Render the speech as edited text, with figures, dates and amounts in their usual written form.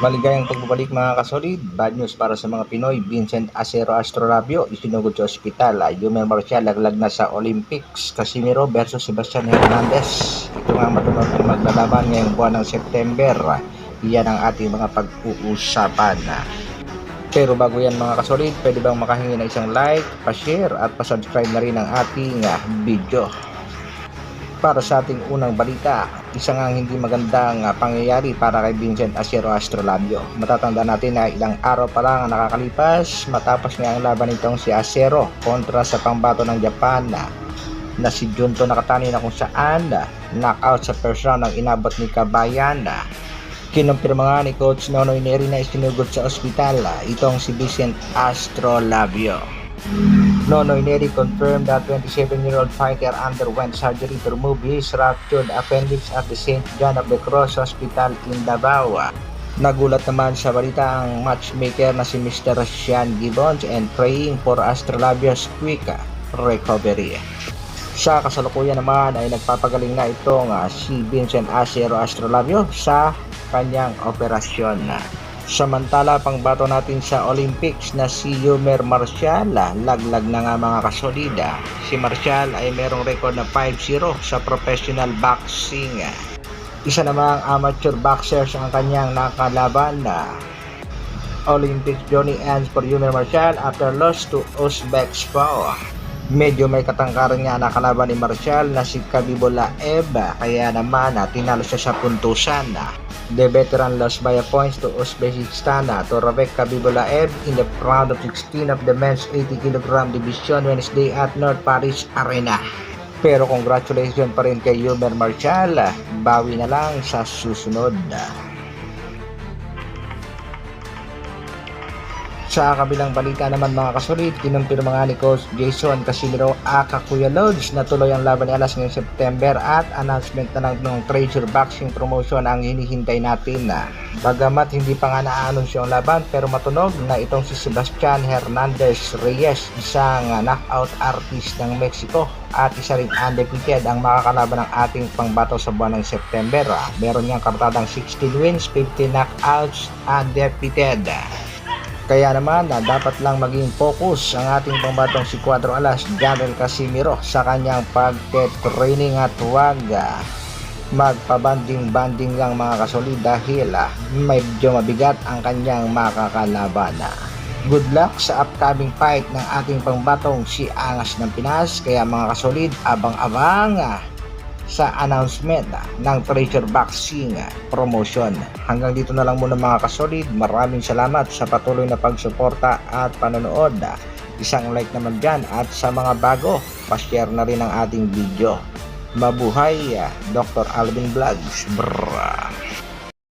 Maligayang pagbabalik mga kasolid. Bad news para sa mga Pinoy. Vincent Acero Astrolabio isinugod sa ospital. Yumer Marcial laglag na sa Olympics. Casimiro versus Sebastian Hernandez. Ito nga matunod ang maglalaban ngayong buwan ng September. Iyan ang ating mga pag-uusapan. Pero bago yan mga kasolid, pwede bang makahingi ng isang like, pa-share at pa-subscribe na rin ang ating video. Para sa ating unang balita, isang hindi magandang pangyayari para kay Vincent Acero Astrolabio. Matatanda natin na ilang araw pa lang ang nakakalipas matapos nga ang laban nitong si Acero kontra sa pambato ng Japan na si Junto Nakatani, na kung saan knockout sa first round ang inabot ni Kabayan. Kinumpirma nga ni Coach Nonoy Neri na isinugod sa ospital itong si Vincent Astrolabio. Nonoy Neri confirmed that 27-year-old fighter underwent surgery to remove his ruptured appendix at the St. John of the Cross Hospital in Davao. Nagulat naman sa balita ang matchmaker na si Mr. Sean Gibbons and praying for Astrolabio's quick recovery. Sa kasalukuyan naman ay nagpapagaling na itong si Vincent Acero Astrolabio sa kanyang operasyon. Samantala, pangbato natin sa Olympics na si Yumer Marcial, laglag na nga mga kasolida. Si Marcial ay merong record na 5-0 sa professional boxing. Isa namang amateur boxers ang kanyang nakalaban. Olympics journey ends for Yumer Marcial after loss to Uzbekistan. Medyo may katangkaran nga nakalaban ni Marcial na si Khabibullah-Ev, kaya naman tinalo siya sa puntusan. The veteran lost by a points to Uzbekistan to Ravek Khabibullah-Ev in the round of 16 of the men's 80kg division Wednesday at North Paris Arena. Pero congratulations pa rin kay Yumer Marcial, bawi na lang sa susunod. Sa kabilang balita naman mga kasolid, kinumpirma nga ni Coach Jason Casimiro aka Kuya Lods na tuloy ang laban ni Alas ngayong September at announcement na lang ng Treasure Boxing Promotion ang hinihintay natin. Bagamat hindi pa nga na-anunsyo ang laban, pero matunog na itong si Sebastian Hernandez Reyes, isang knockout artist ng Mexico at isa ring undefeated ang makakalaban ng ating pangbato sa buwan ng September. Meron niyang kartadang 16 wins, 50 knockouts, undefeated. Kaya naman dapat lang maging focus ang ating pambatong si Cuadro Alas, Janel Casimiro, sa kanyang pagte-training at huwag magpabanding-banding lang mga kasolid dahil medyo mabigat ang kanyang makakalaban. Good luck sa upcoming fight ng ating pangbatong si Angas ng Pinas. Kaya mga kasolid, abang-abang sa announcement ng Treasure Boxing Promotion. Hanggang dito na lang muna mga kasolid. Maraming salamat sa patuloy na pagsuporta at panonood. Isang like naman dyan, at sa mga bago, pa-share na rin ang ating video. Mabuhay, Dr. Alvin Vlogs. Brrr.